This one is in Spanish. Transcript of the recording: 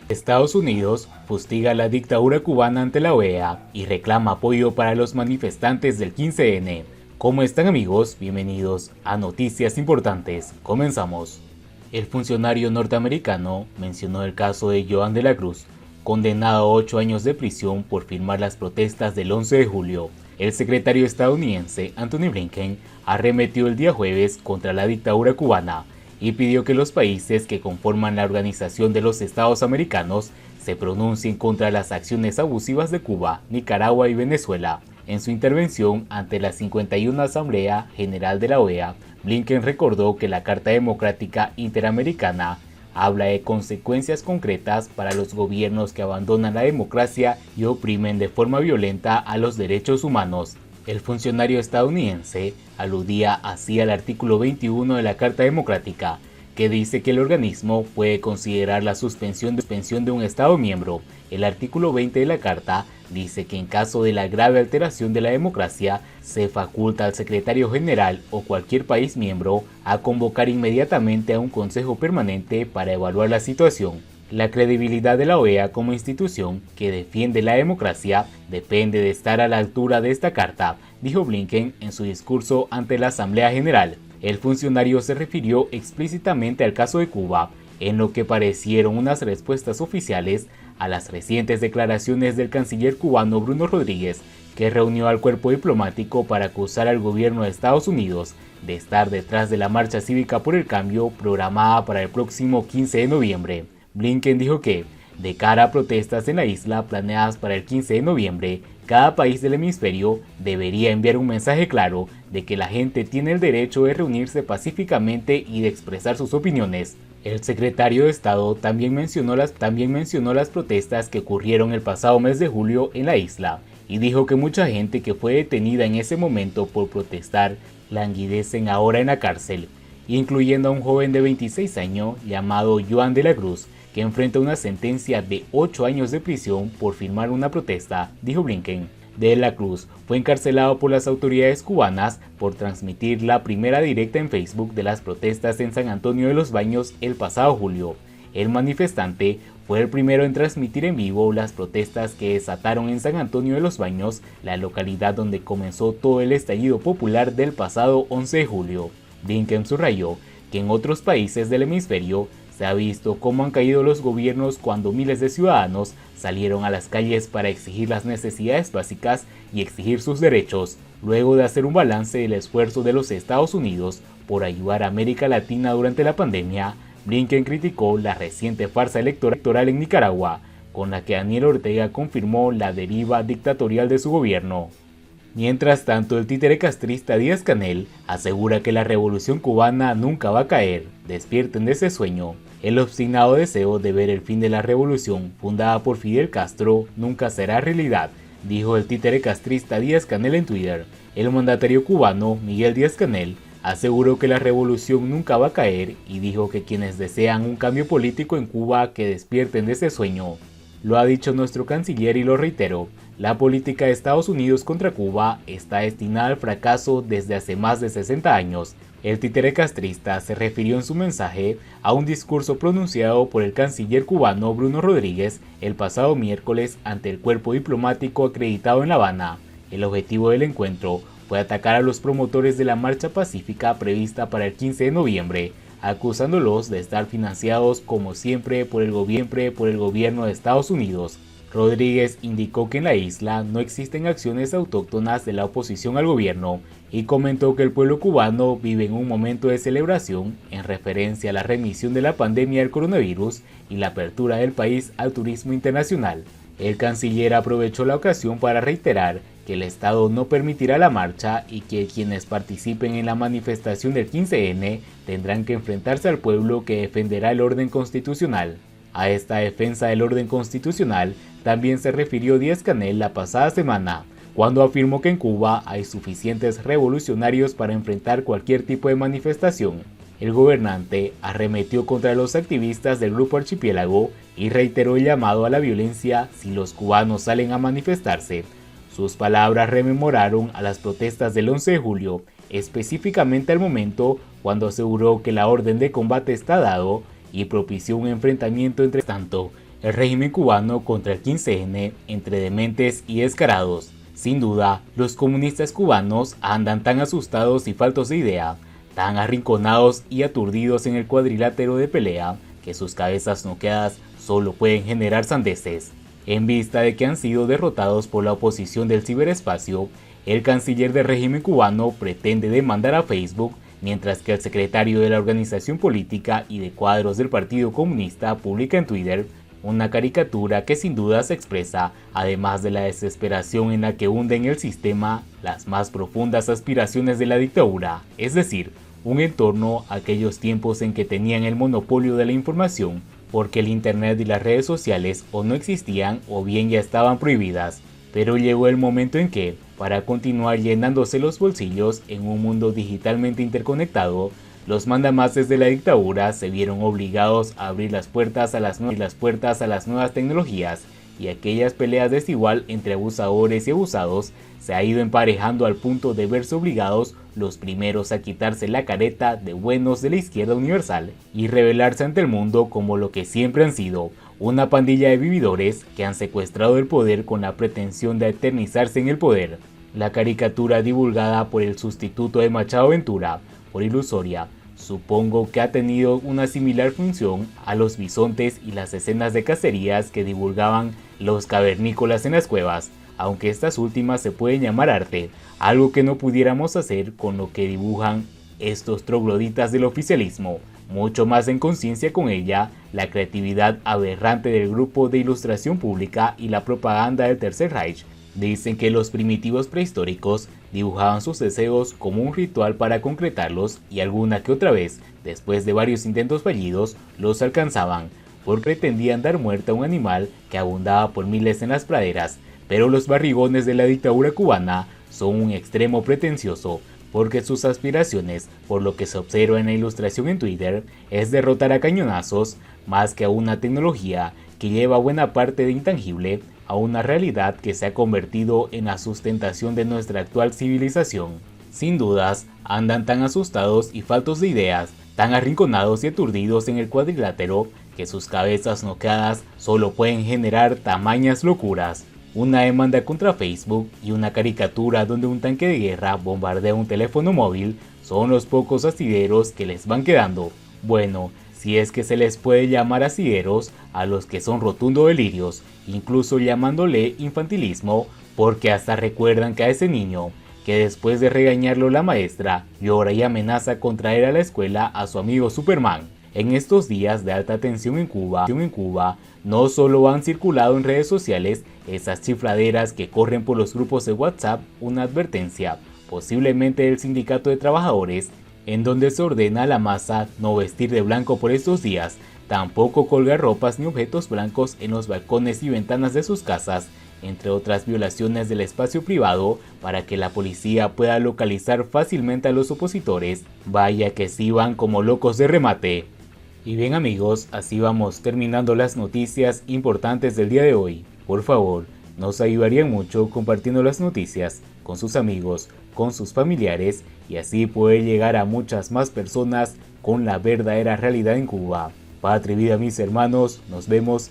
Estados Unidos fustiga la dictadura cubana ante la OEA y reclama apoyo para los manifestantes del 15N. ¿Cómo están, amigos? Bienvenidos a Noticias Importantes. Comenzamos. El funcionario norteamericano mencionó el caso de Joan de la Cruz, condenado a 8 años de prisión por filmar las protestas del 11 de julio. El secretario estadounidense Antony Blinken arremetió el día jueves contra la dictadura cubana y pidió que los países que conforman la Organización de los Estados Americanos se pronuncien contra las acciones abusivas de Cuba, Nicaragua y Venezuela. En su intervención ante la 51 Asamblea General de la OEA, Blinken recordó que la Carta Democrática Interamericana habla de consecuencias concretas para los gobiernos que abandonan la democracia y oprimen de forma violenta a los derechos humanos. El funcionario estadounidense aludía así al artículo 21 de la Carta Democrática, que dice que el organismo puede considerar la suspensión de un Estado miembro. El artículo 20 de la Carta dice que en caso de la grave alteración de la democracia, se faculta al secretario general o cualquier país miembro a convocar inmediatamente a un consejo permanente para evaluar la situación. La credibilidad de la OEA como institución que defiende la democracia depende de estar a la altura de esta carta, dijo Blinken en su discurso ante la Asamblea General. El funcionario se refirió explícitamente al caso de Cuba, en lo que parecieron unas respuestas oficiales a las recientes declaraciones del canciller cubano Bruno Rodríguez, que reunió al cuerpo diplomático para acusar al gobierno de Estados Unidos de estar detrás de la marcha cívica por el cambio programada para el próximo 15 de noviembre. Blinken dijo que, de cara a protestas en la isla planeadas para el 15 de noviembre, cada país del hemisferio debería enviar un mensaje claro de que la gente tiene el derecho de reunirse pacíficamente y de expresar sus opiniones. El secretario de Estado también mencionó las protestas que ocurrieron el pasado mes de julio en la isla y dijo que mucha gente que fue detenida en ese momento por protestar languidecen ahora en la cárcel, incluyendo a un joven de 26 años llamado Joan de la Cruz, que enfrenta una sentencia de 8 años de prisión por filmar una protesta, dijo Blinken. De la Cruz fue encarcelado por las autoridades cubanas por transmitir la primera directa en Facebook de las protestas en San Antonio de los Baños el pasado julio. El manifestante fue el primero en transmitir en vivo las protestas que desataron en San Antonio de los Baños, la localidad donde comenzó todo el estallido popular del pasado 11 de julio. Blinken subrayó que en otros países del hemisferio se ha visto cómo han caído los gobiernos cuando miles de ciudadanos salieron a las calles para exigir las necesidades básicas y exigir sus derechos. Luego de hacer un balance del esfuerzo de los Estados Unidos por ayudar a América Latina durante la pandemia, Blinken criticó la reciente farsa electoral en Nicaragua, con la que Daniel Ortega confirmó la deriva dictatorial de su gobierno. Mientras tanto, el títere castrista Díaz-Canel asegura que la revolución cubana nunca va a caer. Despierten de ese sueño. El obstinado deseo de ver el fin de la revolución fundada por Fidel Castro nunca será realidad, dijo el títere castrista Díaz-Canel en Twitter. El mandatario cubano Miguel Díaz-Canel aseguró que la revolución nunca va a caer y dijo que quienes desean un cambio político en Cuba que despierten de ese sueño. Lo ha dicho nuestro canciller y lo reiteró, la política de Estados Unidos contra Cuba está destinada al fracaso desde hace más de 60 años. El títere castrista se refirió en su mensaje a un discurso pronunciado por el canciller cubano Bruno Rodríguez el pasado miércoles ante el cuerpo diplomático acreditado en La Habana. El objetivo del encuentro fue atacar a los promotores de la marcha pacífica prevista para el 15 de noviembre, acusándolos de estar financiados como siempre por el gobierno de Estados Unidos. Rodríguez indicó que en la isla no existen acciones autóctonas de la oposición al gobierno y comentó que el pueblo cubano vive en un momento de celebración en referencia a la remisión de la pandemia del coronavirus y la apertura del país al turismo internacional. El canciller aprovechó la ocasión para reiterar que el Estado no permitirá la marcha y que quienes participen en la manifestación del 15N tendrán que enfrentarse al pueblo que defenderá el orden constitucional. A esta defensa del orden constitucional también se refirió Díaz-Canel la pasada semana, cuando afirmó que en Cuba hay suficientes revolucionarios para enfrentar cualquier tipo de manifestación. El gobernante arremetió contra los activistas del Grupo Archipiélago y reiteró el llamado a la violencia si los cubanos salen a manifestarse. Sus palabras rememoraron a las protestas del 11 de julio, específicamente al momento cuando aseguró que la orden de combate está dado y propició un enfrentamiento entre tanto. El régimen cubano contra el 15N entre dementes y descarados. Sin duda, los comunistas cubanos andan tan asustados y faltos de idea, tan arrinconados y aturdidos en el cuadrilátero de pelea, que sus cabezas noqueadas solo pueden generar sandeces. En vista de que han sido derrotados por la oposición del ciberespacio, el canciller del régimen cubano pretende demandar a Facebook, mientras que el secretario de la organización política y de cuadros del Partido Comunista publica en Twitter una caricatura que sin duda se expresa, además de la desesperación en la que hunden el sistema, las más profundas aspiraciones de la dictadura, es decir, un entorno a aquellos tiempos en que tenían el monopolio de la información, porque el internet y las redes sociales o no existían o bien ya estaban prohibidas. Pero llegó el momento en que, para continuar llenándose los bolsillos en un mundo digitalmente interconectado, los mandamases de la dictadura se vieron obligados a abrir las puertas a las nuevas tecnologías, y aquellas peleas desigual entre abusadores y abusados se ha ido emparejando al punto de verse obligados los primeros a quitarse la careta de buenos de la izquierda universal y revelarse ante el mundo como lo que siempre han sido, una pandilla de vividores que han secuestrado el poder con la pretensión de eternizarse en el poder. La caricatura divulgada por el sustituto de Machado Ventura, por ilusoria, supongo que ha tenido una similar función a los bisontes y las escenas de cacerías que divulgaban los cavernícolas en las cuevas, aunque estas últimas se pueden llamar arte, algo que no pudiéramos hacer con lo que dibujan estos trogloditas del oficialismo, mucho más en conciencia con ella, la creatividad aberrante del grupo de ilustración pública y la propaganda del Tercer Reich. Dicen que los primitivos prehistóricos dibujaban sus deseos como un ritual para concretarlos y alguna que otra vez, después de varios intentos fallidos, los alcanzaban, porque pretendían dar muerte a un animal que abundaba por miles en las praderas, pero los barrigones de la dictadura cubana son un extremo pretencioso, porque sus aspiraciones, por lo que se observa en la ilustración en Twitter, es derrotar a cañonazos, más que a una tecnología que lleva buena parte de intangible a una realidad que se ha convertido en la sustentación de nuestra actual civilización. Sin dudas, andan tan asustados y faltos de ideas, tan arrinconados y aturdidos en el cuadrilátero, que sus cabezas noqueadas solo pueden generar tamañas locuras. Una demanda contra Facebook y una caricatura donde un tanque de guerra bombardea un teléfono móvil son los pocos asideros que les van quedando. Bueno, si es que se les puede llamar asideros a los que son rotundo delirios, incluso llamándole infantilismo, porque hasta recuerdan que a ese niño, que después de regañarlo la maestra, llora y amenaza con traer a la escuela a su amigo Superman. En estos días de alta tensión en Cuba, no solo han circulado en redes sociales esas chifladeras que corren por los grupos de WhatsApp una advertencia, posiblemente del sindicato de trabajadores, en donde se ordena a la masa no vestir de blanco por estos días, tampoco colgar ropas ni objetos blancos en los balcones y ventanas de sus casas, entre otras violaciones del espacio privado, para que la policía pueda localizar fácilmente a los opositores. Vaya que sí van como locos de remate. Y bien amigos, así vamos terminando las noticias importantes del día de hoy. Por favor, nos ayudarían mucho compartiendo las noticias con sus amigos, con sus familiares, y así poder llegar a muchas más personas con la verdadera realidad en Cuba. Patria y vida mis hermanos, nos vemos